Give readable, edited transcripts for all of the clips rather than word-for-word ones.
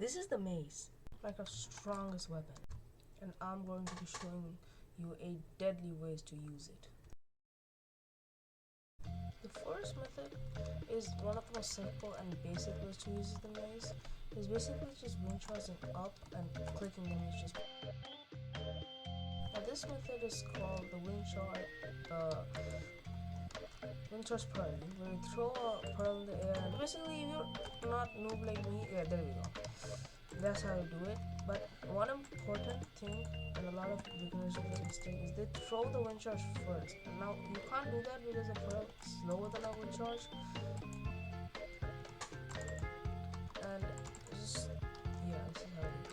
This is the mace, like our strongest weapon, and I'm going to be showing you 8 deadly ways to use it. The first method is one of the most simple and basic ways to use the mace. Is basically just wind charging up and clicking the mace. Just now this method is called the wind charge pearl, where you throw a pearl in the air. And basically, if you're not noob like me, yeah, there we go. That's how you do it. But one important thing, and a lot of beginners make a mistake, is they throw the wind charge first. And now you can't do that because the pearl is slower than a wind charge. And just this is how you do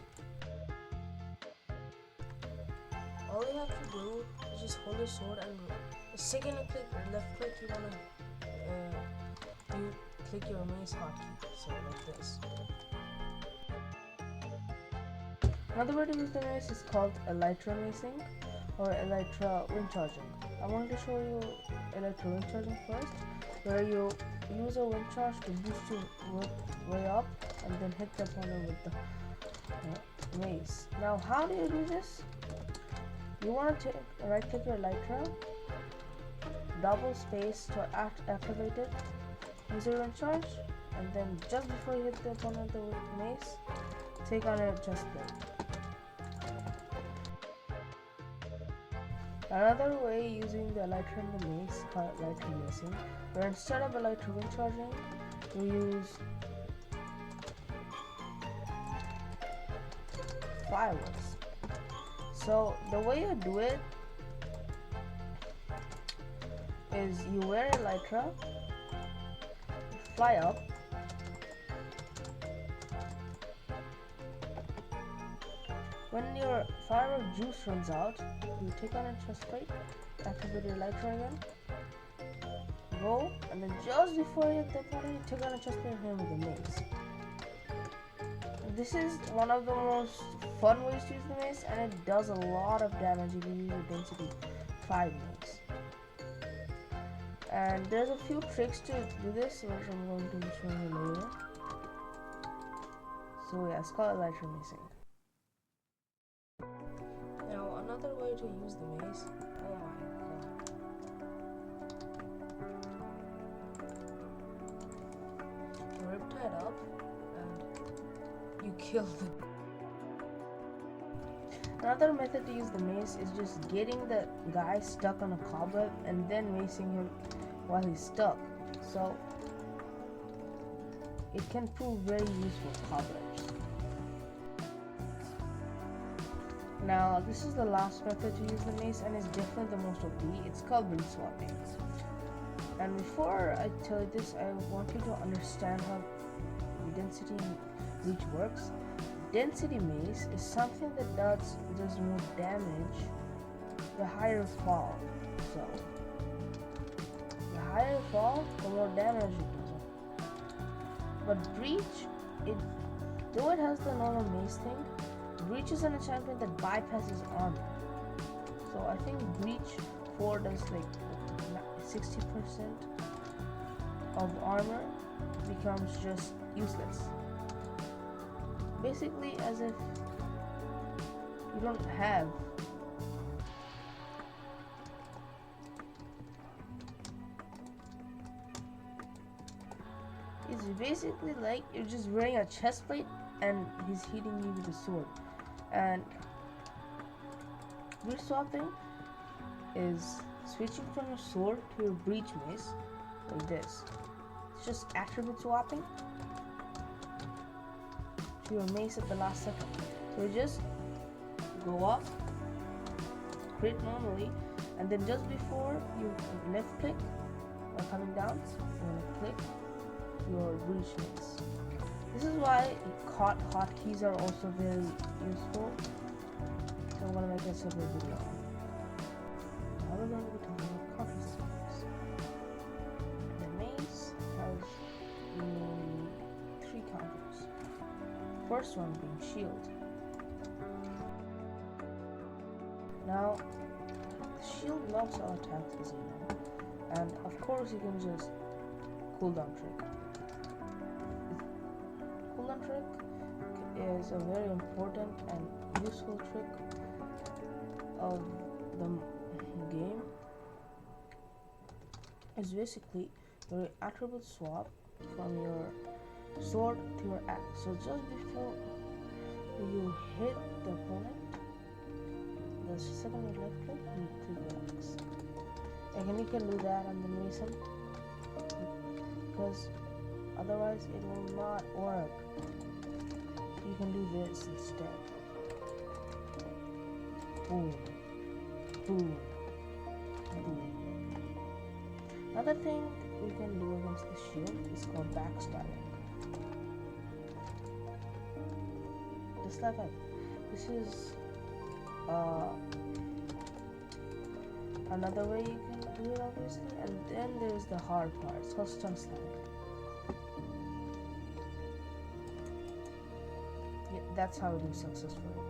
it. All you have to do is just hold your sword, and the second you click left click, you wanna you click your mace hotkey, so like this. Another way to use the mace is called elytra macing or elytra wind charging. I wanted to show you elytra wind charging first, where you use a wind charge to boost your way up and then hit the opponent with the mace. Now, how do you do this? You want to right click your elytra, double space to activate it, use your wind charge, and then just before you hit the opponent with the mace, take on a chest plate. Another way using the elytra and the mace is called elytra macing, where instead of elytra wind charging, we use fireworks. So the way you do it is you wear elytra, fly up, when your firework juice runs out, you take on a chest plate, activate your elytra again, go, and then just before you hit the opponent, you take on a chest plate and hit him with a mace. This is one of the most fun ways to use the mace, and it does a lot of damage if you use a density 5 mace. And there's a few tricks to do this, which I'm going to be showing you later. So yeah, it's called elytra macing. Now another way to use the mace, oh my god. You riptide it up and you kill them. Another method to use the mace is just getting the guy stuck on a cobweb and then macing him while he's stuck. So it can prove very useful cobwebs. Now this is the last method to use the mace, and it's definitely the most OP. It's called bridge swapping. And before I tell you this, I want you to understand how density reach works. Density mace is something that does more damage the higher fall. So the higher you fall, the more damage it does. But breach, though it has the normal mace thing, breach is an enchantment that bypasses armor. So I think breach 4 does like 60% of armor becomes just useless. Basically as if you don't have it's basically like you're just wearing a chest plate and he's hitting you with a sword. And breach swapping is switching from your sword to your breach mace like this. It's just attribute swapping to your mace at the last second. So you just go up, crit normally, and then just before you left click or coming down, you want to click your breach mace. This is why hotkeys are also very useful. So I'm gonna make a separate video. Now we're going to be talking about counters. The mace has mainly 3 counters. First one being shield. Now, the shield knocks all attacks, as you know, and of course you can just cooldown trick. Cooldown trick is a very important and useful trick of the game. Is basically your attribute swap from your sword to your axe. So just before you hit the opponent, the second you left click, you click your axe. Again, you can do that on the Mace, because otherwise it will not work. You can do this instead. Boom, boom, boom. Another thing we can do against the shield is called backstabbing. Just like that. This is another way you can do it, obviously. And then there's the hard part. It's called stun slam. Yeah, that's how it is successful.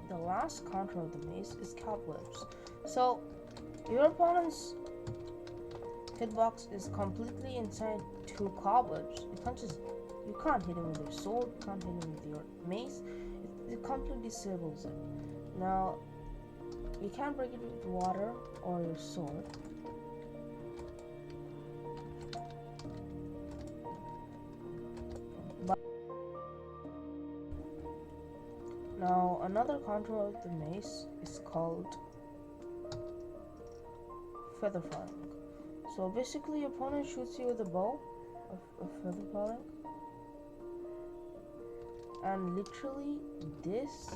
The last counter of the Mace is cobwebs. So your opponent's hitbox is completely inside two cobwebs. You can't hit him with your sword, you can't hit him with your mace. It completely disables it. Now you can't break it with water or your sword. Now another counter of the Mace is called feather falling. So basically your opponent shoots you with a bow of feather falling, and literally this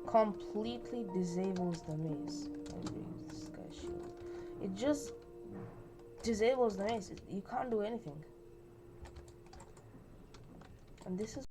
completely disables the Mace. Let me use this guy's shield. It just disables the Mace. You can't do anything. And this is